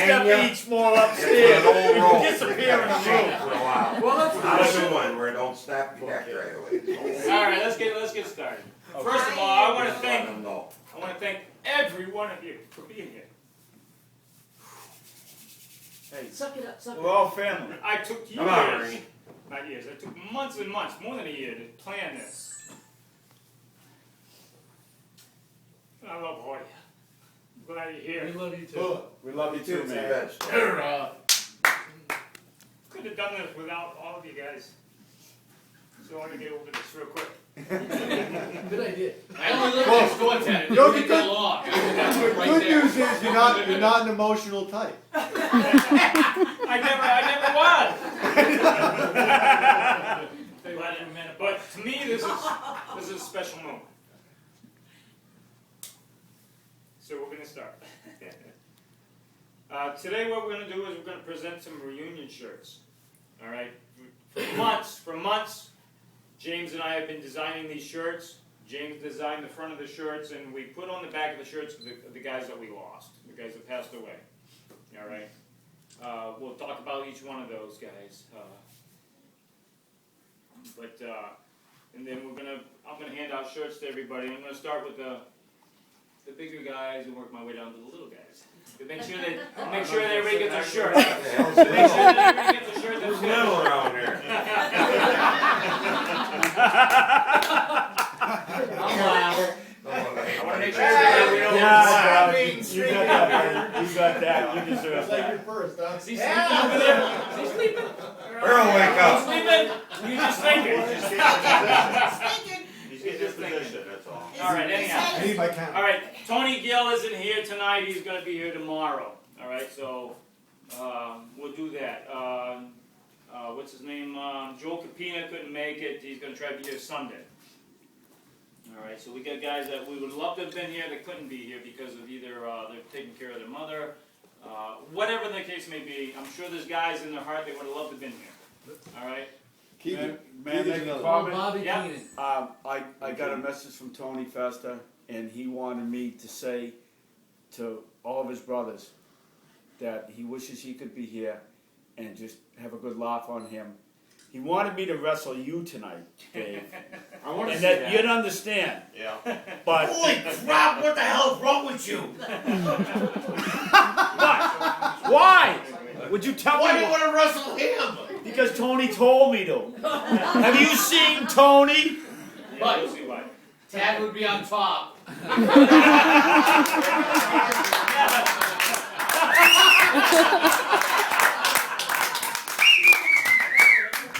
step each more upstairs. You disappear in the room. For a while. Well, Not a new one where it don't snap your neck right away. all right, let's get started. First of all, I want to thank every one of you for being here. Hey, Suck it up, suck it we're up. all family. I took Come on, years, Ernie. not years, I took months and months, more than a year to plan this. I love all of you. I'm glad you're here. We love you too. Good. We love you too, man. Yes. Could have done this without all of you guys. So I want to get over this real quick. Good idea. I only live next door to it. No, It's the go good- long. The Right good there. news is you're not an emotional type. I never was. But to me, this is a special moment. So we're going to start. Today what we're going to do is we're going to present some reunion shirts. All right? For months, James and I have been designing these shirts. James designed the front of the shirts, and we put on the back of the shirts the guys that we lost, the guys that passed away. All right? We'll talk about each one of those guys. And then I'm gonna hand out shirts to everybody. I'm gonna start with the bigger guys and work my way down to the little guys. To make sure that everybody gets a shirt. To make sure that everybody gets a shirt. Who's little around here? I'm loud. I want to make sure everybody knows. Yeah, you got that. You got that. You deserve It's like that. you're first, huh? Is he sleeping over there? Is he sleeping? Earl, wake up. Sleeping? You just thinking. He's getting his position, that's all. All right, anyhow. I need my camera. All right, Tony Gill isn't here tonight. He's going to be here tomorrow. All right, so we'll do that. What's his name? Joel Capina couldn't make it. He's going to try to be here Sunday. All right, so we got guys that we would love to have been here that couldn't be here because of either they're taking care of their mother, whatever the case may be. I'm sure there's guys in their heart that would have loved to have been here. All right. Keep May it. I make a Oh, comment? Bobby Yeah. Keenan. I got a message from Tony Festa, and he wanted me to say to all of his brothers that he wishes he could be here and just have a good laugh on him. He wanted me to wrestle you tonight, Dave, I want to and see that that. you'd understand. Yeah. But Holy crap, what the hell's wrong with you? what? Why? Would you tell Why do me? you want to wrestle him? Because Tony told me to. Have you seen Tony? Yeah, we'll see why. Tad would be on top.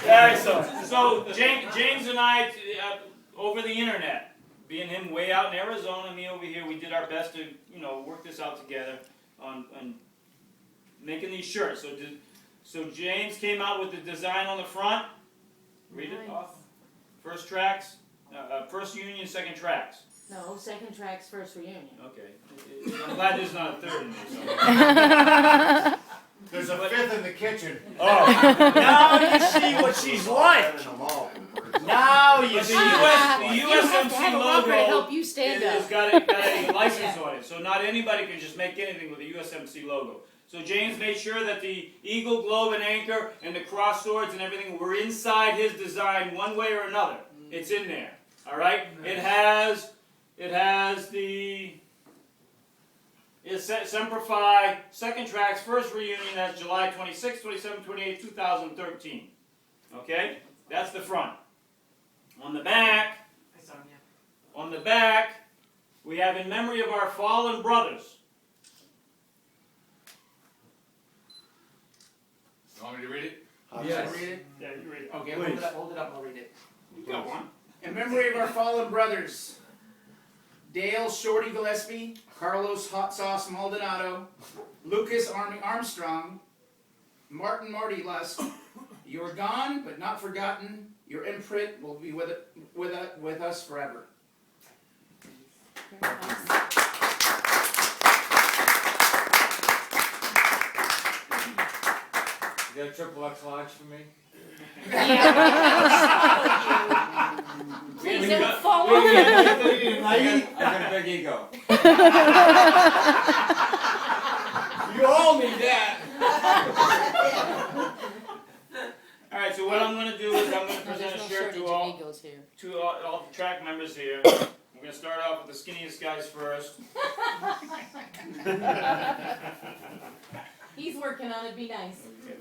Yeah, so James and I, over the internet, being him way out in Arizona, me over here, we did our best to, work this out together on making these shirts. So James came out with the design on the front. Read it off. First tracks, first union, second tracks. No, second track's first reunion. Okay. I'm glad there's not a third in there. So. There's a fifth in the kitchen. Oh, now you see what she's like. Now you But see. the You have to USMC have a rubber to logo help you stand has up. got a license on it, so not anybody can just make anything with a USMC logo. So James made sure that the eagle, globe, and anchor, and the cross swords and everything were inside his design one way or another. It's in there. All right. It has the. It's Semper Fi, second tracks, first reunion. That's July 26, 27, 28, 2013. Okay, that's the front. On the back, we have in memory of our fallen brothers. You want me to read it? Yes. Read it? Yeah, you read it. Okay, Please. hold it up, I'll read it. You got one. In memory of our fallen brothers, Dale Shorty Gillespie, Carlos Hot Sauce Maldonado, Lucas Armstrong, Martin Marty Lusk, you're gone but not forgotten. Your imprint will be with us forever. You got a triple X large for me? Please don't fall I over. got a big ego. You all need that. He's working on it, be nice. Okay,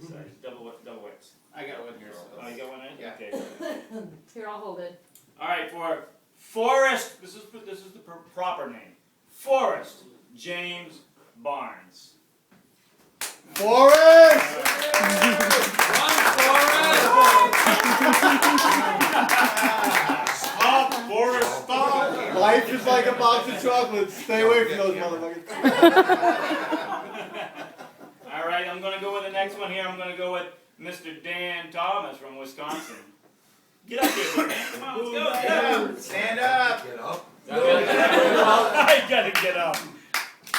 sorry. Double whips. I got one here. Oh, you got one in? Yeah. Okay. Here, I'll hold it. All right, for Forrest, this is the proper name. Forrest James Barnes. Forrest! Run, Forrest! Stop, Forrest, stop! Life is like a box of chocolates. Stay away from those motherfuckers. All right, I'm going to go with the next one here. I'm going to go with Mr. Dan Thomas from Wisconsin. Get up here, man. Come on, let's go. Get up. Stand up. Get up. I gotta get up.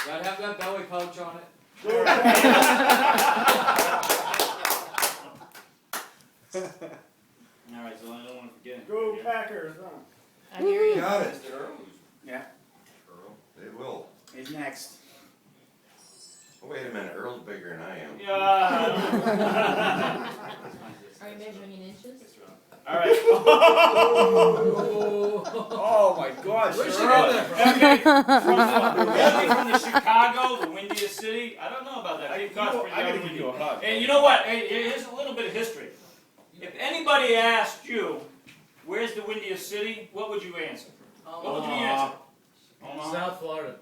Gotta have that belly pouch on it. All right, so I don't want to forget. Go Packers, huh? I hear you. Got it. Yeah. Earl. They will. He's next. Oh, wait a minute, Earl's bigger than I am. Yeah. Are you measuring in inches? All right. Oh my gosh. Where'd she you're go right. there from? Okay, from the Chicago, the windiest city. I don't know about that. Cape Cod's pretty I gotta darn give windy. you a hug. And you know what? Hey, here's a little bit of history. If anybody asked you, where's the windiest city, what would you answer? What would you answer? South Florida.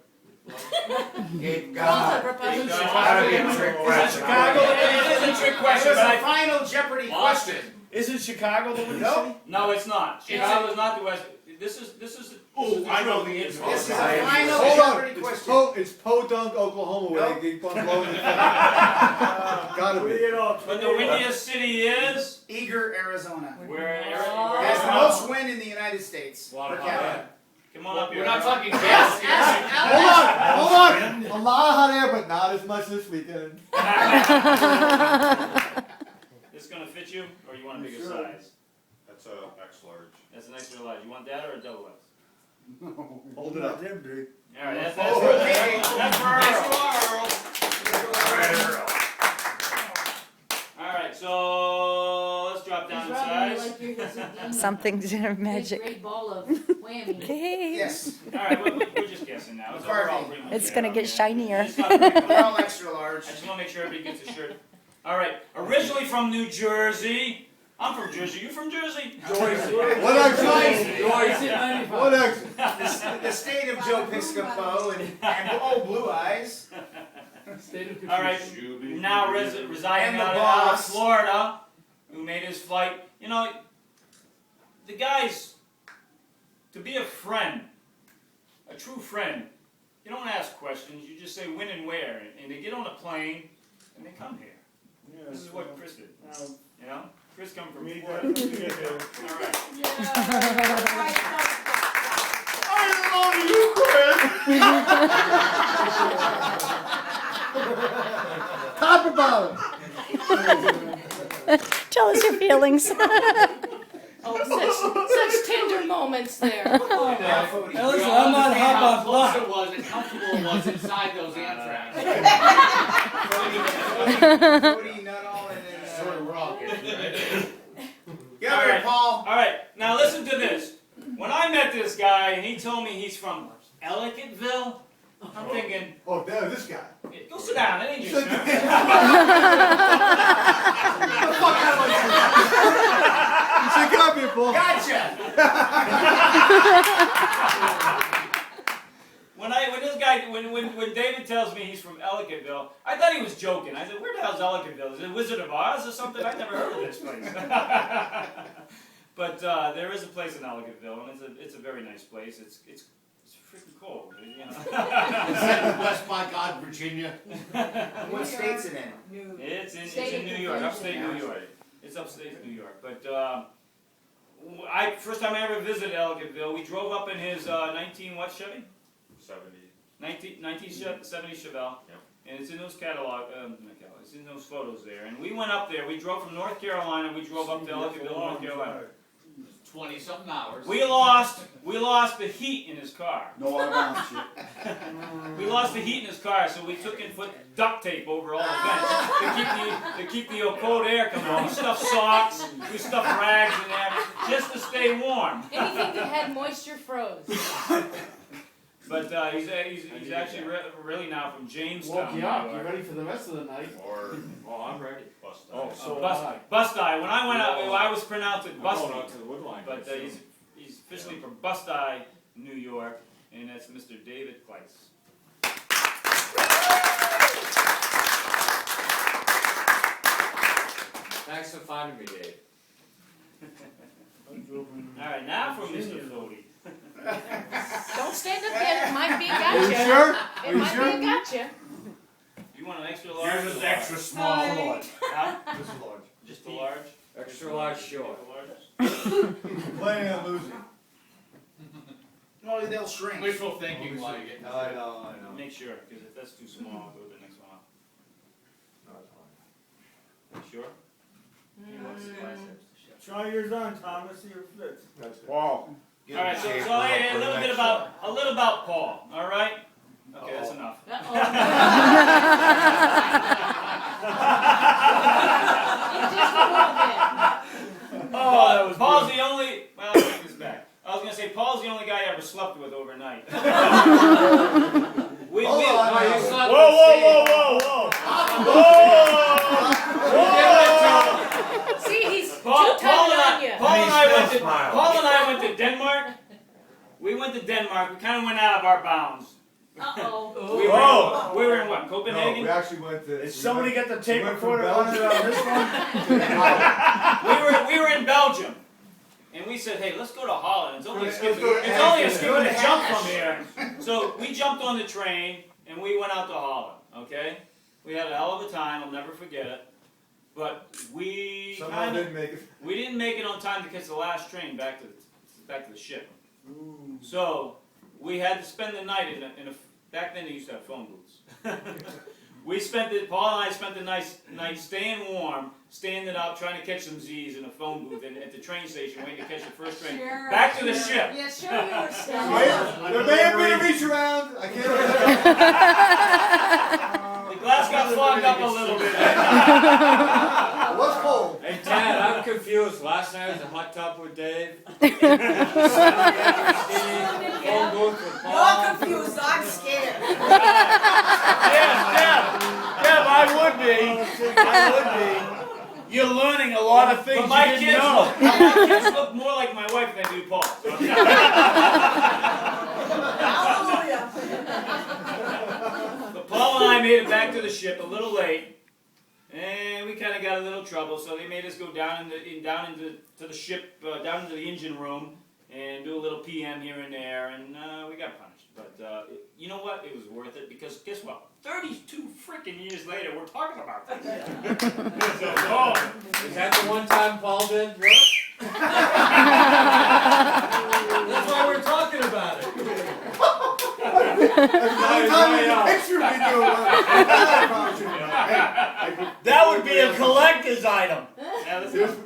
Cape Close God. up, Republican. Chicago. Gotta be a trick question. Chicago, it is a trick It question, was but a I, final Jeopardy question. Isn't Chicago the windy Nope. city? no, it's not. Chicago's not the west. This is Oh, I know the answer. This is a I- final Hold on. Jeopardy question. It's Podunk, Oklahoma, where Nope. they keep on blowing the Gotta be. But the windiest city is Eager, Arizona. where? Has the most wind in the United States per Water. capita. Come on up here. We're not talking gas here. Hold on. A lot hot air, but not as much this weekend. This gonna fit you, or you want a bigger Sure. size? That's a X large. That's an extra large. You want that or a double X? Hold it up. Damn, dude. All right, that's Oh, for okay. that's for Earl. All right, so let's drop down He's in rubbing you size. like you're his Houdini. Something's magic. Big great ball of whammy. Yes. All right, we're just guessing now. So we're all pretty much It's there, gonna get okay? shinier. It's not big. They're all extra large. I just want to make sure everybody gets a shirt. All right, originally from New Jersey. I'm from Jersey. You from Jersey? What accent? What accent? The state of Joe Piscopo and Blue Eyes. All right, now residing And the out of boss. Florida, who made his flight. You know, the guys, to be a friend, a true friend, you don't ask questions. You just say when and where, and they get on a plane and they come here. This is what Chris did. You know, Chris come from Florida. All right. Top or bottom? Tell us your feelings. Oh, such tender moments there. Listen, I'm not hot on close it was and comfortable it was inside those Amtracs. Cody, Nuttall, and then. Sort of rocket, right? Get over here, Paul. All right, now listen to this. When I met this guy and he told me he's from Ellicottville, I'm thinking, Oh, there's this guy. go sit down, that ain't your Sit turn. down. You should come here, Paul. Gotcha. When David tells me he's from Ellicottville, I thought he was joking. I said, where the hell's Ellicottville? Is it Wizard of Oz or something? I've never heard of this place. But there is a place in Ellicottville, and it's a very nice place. It's freaking cold. You know? West by God, Virginia. What state's it in? It's in State New York, upstate New York. It's upstate New York. But first time I ever visited Ellicottville, we drove up in his 19 what Chevy? 1970 Chevelle. Yep. And it's in those it's in those photos there. And we went up there. We drove from North Carolina. We drove up to Ellicottville, North Carolina. 20-something hours. We lost the heat in his car. No, I don't shit. We lost the heat in his car, so we took and put duct tape over all the vents to keep the cold air coming out. We stuffed socks, we stuffed rags in there just to stay warm. Anything that had moisture froze. But he's actually really now from Jamestown. Woke you up. New You York. ready for the rest of the night? I'm ready. Oh, so Bust-Eye. When I went out, I was pronounced it I'm going Busty. out to the wood line. But he's officially from Bust-Eye, New York, and that's Mr. David Kleiss. Thanks for finding me, Dave. All right, now for Mr. Fody. Don't stand up yet, it might be a Are gotcha. you sure? It Are you might sure? be a gotcha. You want an extra large? Yours is extra small. Huh? This is large. Just a large? Extra large short. Playing and losing. Well, they'll shrink. wishful thinking, like it. I know. Make sure, because if that's too small, I'll go to the next one up. You sure? Try yours on, Thomas, see if it fits. That's it. Paul. All right, so hey, a little bit about Paul. All right. Okay, that's enough. Uh-oh. Oh, that was Paul's the only. Well, I'll take this back. I was gonna say Paul's the only guy I ever slept with overnight. we, Hold on. No, you slept Whoa, with whoa, Steve. whoa, whoa, whoa! See, he's Paul and two-timing on you. I still smiles. Paul and I went to Denmark. We went to Denmark. We kind of went out of our bounds. Uh-oh. We were in what? No, Copenhagen. we actually went to. Did somebody get the tape we went from recorder running Belgium on this one? We were in Belgium, and we said, "Hey, let's go to Holland. It's only a skip. Let's go to It's only a Amsterdam. skip and a jump from here." So we jumped on the train and we went out to Holland. Okay, we had a hell of a time. I'll never forget it. But we Someone didn't make it. didn't make it on time to catch the last train back to the ship. So we had to spend the night in a back then they used to have phone booths. Paul and I spent the night staying warm, standing up, trying to catch some Z's in a phone booth at the train station, waiting to catch the first train back to the ship. Yeah, sure you were still. There may have been a reach around. I can't remember. The glass got fogged up a little bit. It was cold. Hey, Dad, I'm confused. Last night was a hot tub with Dave. Phone booth with Paul. You're confused, I'm scared. Deb, I would be. You're learning a lot of things But my you didn't know. kids look more like my wife than they do Paul. Hallelujah. But Paul and I made it back to the ship a little late, and we kind of got a little trouble. So they made us go down into the ship, down into the engine room, and do a little PM here and there, and we got punished. But you know what? It was worth it because guess what? 32 freaking years later, we're talking about this. So, Is that the one time Paul did work? That's why we're talking about it. Every time you picture me doing That would be a collector's item.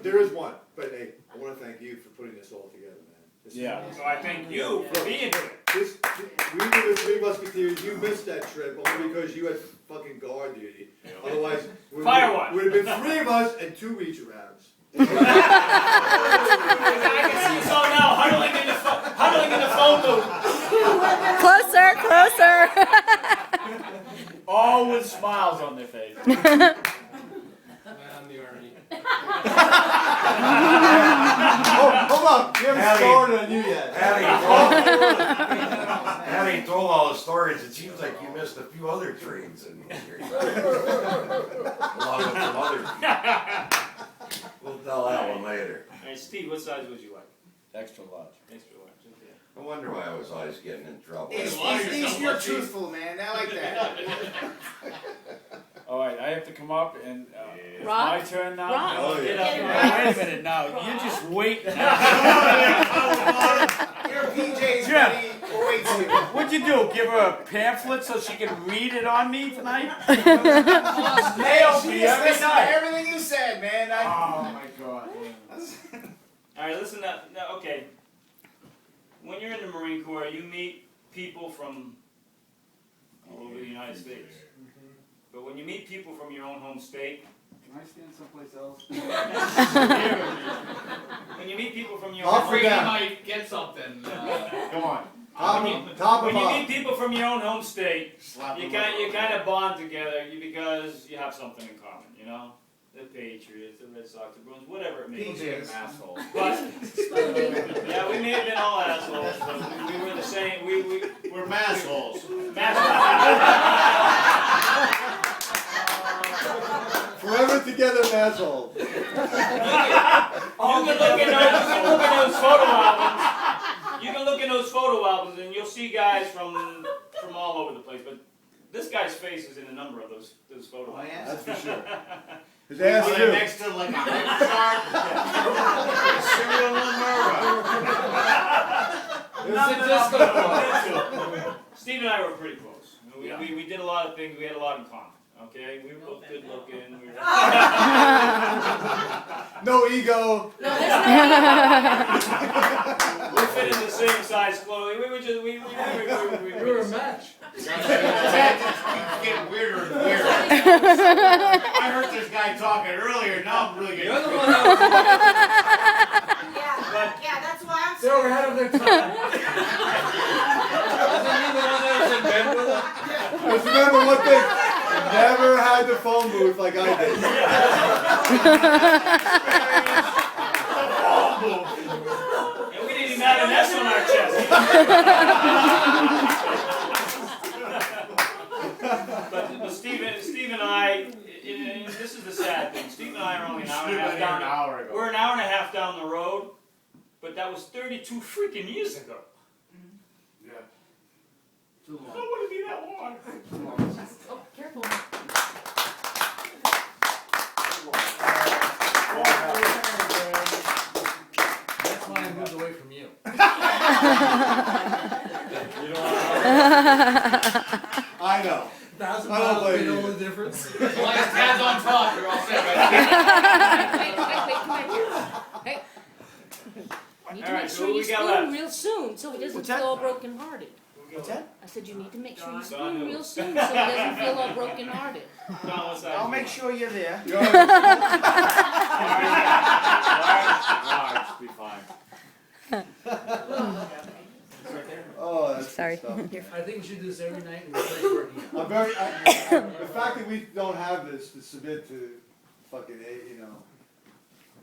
There is one, but hey, I want to thank you for putting this all together, man. This is- Yeah. So I thank you for being here. We were the three musketeers. You missed that trip only because you had fucking guard duty. Otherwise, would Fire have been three of us and two reach arounds. I can see us all now huddling in the phone booth. Closer. All with smiles on their face. I'm the Army. Oh, hold on. We haven't Howdy. started on you yet. Having told all the stories, it seems like you missed a few other trains in here. Along with some others. We'll tell that one later. All right, Steve, what size would you like? Extra large. Extra large. Okay. I wonder why I was always getting in trouble. You're truthful, man. I like that. All right, I have to come up and it's Rock? my turn now. Rock. Oh, yeah. Get up Get it here. right. Wait a minute now. You just wait. Your PJs, Jim. buddy. Wait till you. What'd you do? Give her a pamphlet so she can read it on me tonight? She Nailed just me every listened to night. everything you said, man. Oh my God. All right, listen up. Now, okay. When you're in the Marine Corps, you meet people from all over the United States. But when you meet people from your own home state, Can I stand someplace else? when you meet people from your Off home we Afraid go. he might get something. Come on. Top When of you up. meet people from your own home state, Slap you them up. kind of bond together because you have something in common, you know? The Patriots, the Red Sox, the Bruins, whatever it may People be. being an asshole. But yeah, we may have been all assholes, but we were the same. We're massholes. Forever together, asshole. You can look in those photo albums. You can look in those photo albums, and you'll see guys from all over the place. But this guy's face is in a number of those photo albums. That's for sure. His ass Are they too. next to like a hype chart? Serial number? It's a disco ball. Steve and I were pretty close. We did a lot of things. We had a lot in common. Okay, we were both good looking. We were No ego. No, there's we fit in the same size clothing. We were just we were a match. It keeps getting weirder and weirder. I heard this guy talking earlier, now I'm really getting You're the creeped one out. yeah, that's why I'm They're ahead of their time. Isn't he the one that was in bed with them? Just remember one thing. Never had the phone booth like I did. And we didn't even have an S on our chest. But Steve and I, this is the sad thing. Steve and I are only an hour and a half down. We're an hour and a half down the road, but that was 32 freaking years ago. Yeah. I don't want to be that long. Oh, careful. That's why I moved away from you. I know. $1,000 I don't blame made you. all the difference. As long as Tad's on top, you're all set, right? Wait, come here. Hey. You need to All right, make so sure what you we got spoon left? real soon so he doesn't feel all broken-hearted. What's that? I said you need to make sure you Don spoon who? real soon so he doesn't feel all broken-hearted. Don, what's that? I'll make sure you're there. You're on- Large, be fine. Oh, that's Sorry. good stuff. I think we should do this every night and replace working. I'm very. The fact that we don't have this to submit to fucking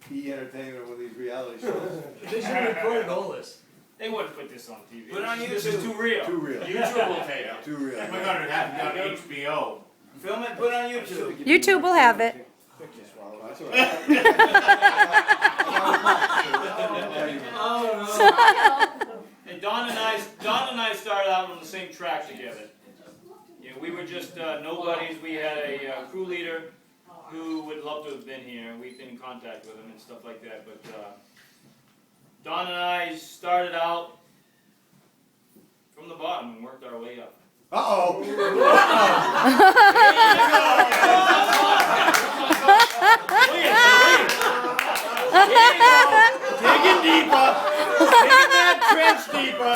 E Entertainment or one of these reality shows. They should have recorded all this. They wouldn't put this on TV. Put it on This is YouTube. too real. Too real. YouTube will take it. Too real. Oh my God, it happened on HBO. Film it, put it on YouTube. YouTube will have it. That's all right. And Don and I started out on the same track together. You know, we were just nobodies. We had a crew leader who would love to have been here. We've been in contact with him and stuff like that. But Don and I started out from the bottom and worked our way up. Uh-oh. Digging deeper. Digging that trench deeper.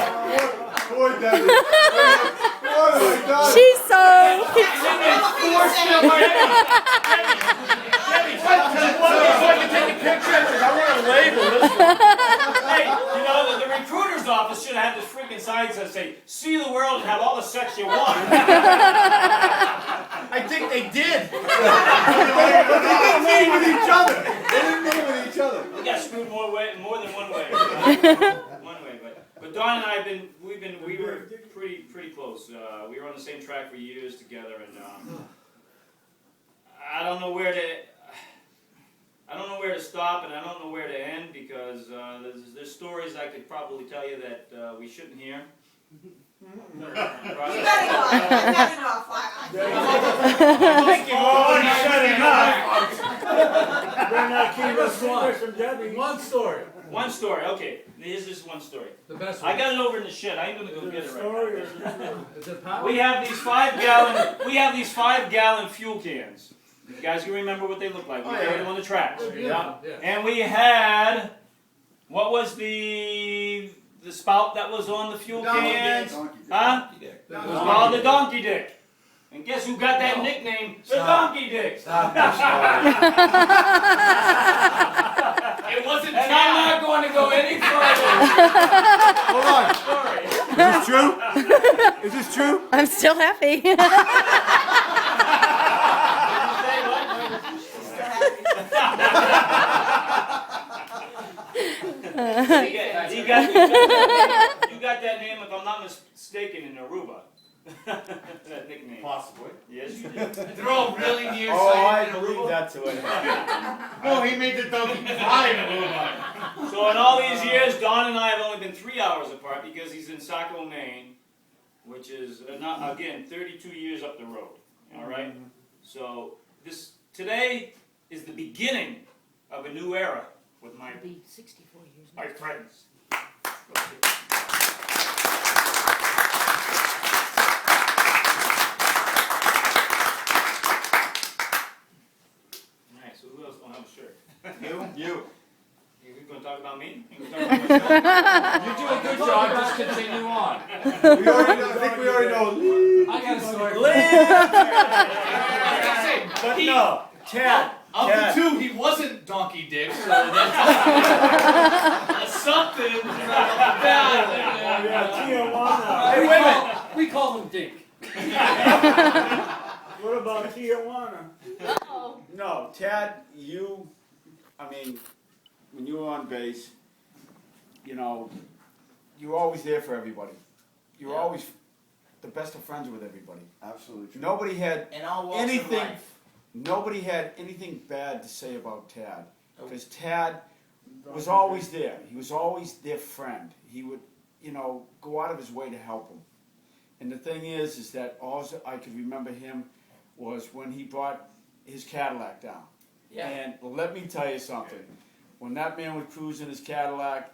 Poor Debbie. What have I done? She's so. Hey, you know, the recruiter's office should have had this freaking sign that say, "See the world and have all the sex you want." I think they did. They didn't meet with each other. They didn't meet with each other. We got screwed more than one way. One way, but Don and I we were pretty close. We were on the same track for years together, and I don't know where to stop, and I don't know where to end because there's stories I could probably tell you that we shouldn't hear. You better not. You better not. One story. One story, okay. Here's this one story. The best I one. got it over in the shed. I ain't gonna go get it right now. Is it power? We have these 5-gallon fuel cans. You guys can remember what they look like. We carried them on the tracks. They're beautiful, yeah. And we had, what was the spout that was on the fuel cans? Huh? It was called the donkey dick. And guess who got that nickname? The donkey dick. It wasn't And I'm not Tad. going to go any further. Hold on. Sorry. Is this true? Is this true? I'm still happy. You got that name, if I'm not mistaken, in Aruba. That nickname. Possibly. Yes, you did. They're all really nearsighted. Oh, I in a believe room. that's the way. No, he made the donkey fly in a robot. So in all these years, Don and I have only been 3 hours apart because he's in Saco, Maine, which is not, again, 32 years up the road. All right. So today is the beginning of a new era with my It'll be 64 years. my friends. Nice. So who else don't have a shirt? You. You're going to talk about me? You're gonna talk about myself? You do a good job, just continue on. I think we already know. I got a story. But no, Tad. Of the Tad. two, he wasn't Donkey Dick, so that's something. Hey, wait a minute. We call him Dink. What about Tijuana? Uh-oh. No, Tad, when you were on base, you were always there for everybody. You were always the best of friends with everybody. Absolutely true. Nobody had And all walks of anything. life. Nobody had anything bad to say about Tad, because Tad was always there. He was always their friend. He would, go out of his way to help them. And the thing is that all I could remember him was when he brought his Cadillac down. Yeah. And let me tell you something. When that man would cruise in his Cadillac,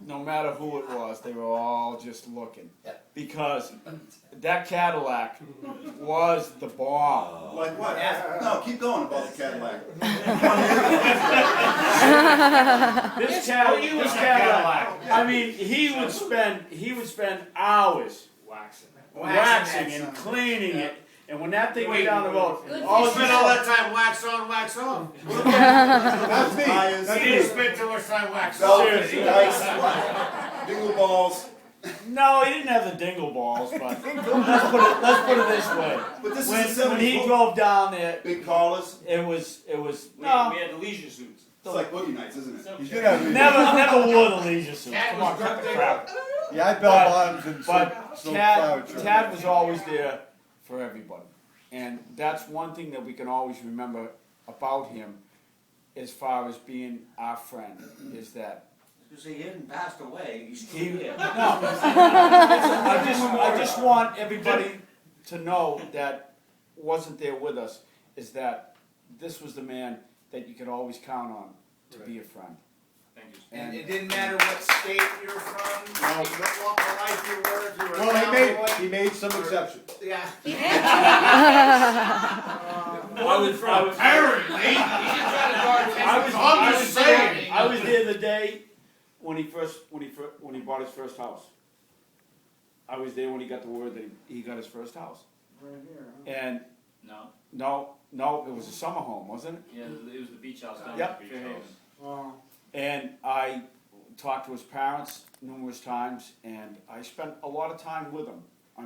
no matter who it was, they were all just looking. Because that Cadillac was the bomb. Like what? No, keep going about the Cadillac. This Cadillac. I mean, he would spend hours waxing and cleaning it. And when that thing went down the road, All spent all that time wax on, wax off. That's me. Tires, That's He me. didn't spend too much time waxing. belts, Seriously. lights, dingle balls. no, he didn't have the dingle balls, but let's put it this way. But this When is a he 70s drove down there, big collars. it was We no, had the leisure suits. It's like boogie nights, isn't it? He's gonna have never wore the leisure suits. Cat Come was on, cut the drunk crap. Yeah, I bell bottoms and But so flower Tad, trim. Tad was always there for everybody. And that's one thing that we can always remember about him as far as being our friend, is that You say he hadn't passed away, he's still he, here. I just want everybody to know that wasn't there with us, is that this was the man that you could always count on to be a friend. Thank you. And it didn't matter what state you were from, what walk of life you were, if you were a Well, cowboy. he made some exceptions. Yeah. Apparently, he didn't try to draw attention. I'm just saying. I was there the day when he bought his first house. I was there when he got the word that he got his first house. And No. no, it was a summer home, wasn't it? Yeah, it was the beach house down Yep. at the beach house. And I talked to his parents numerous times, and I spent a lot of time with him.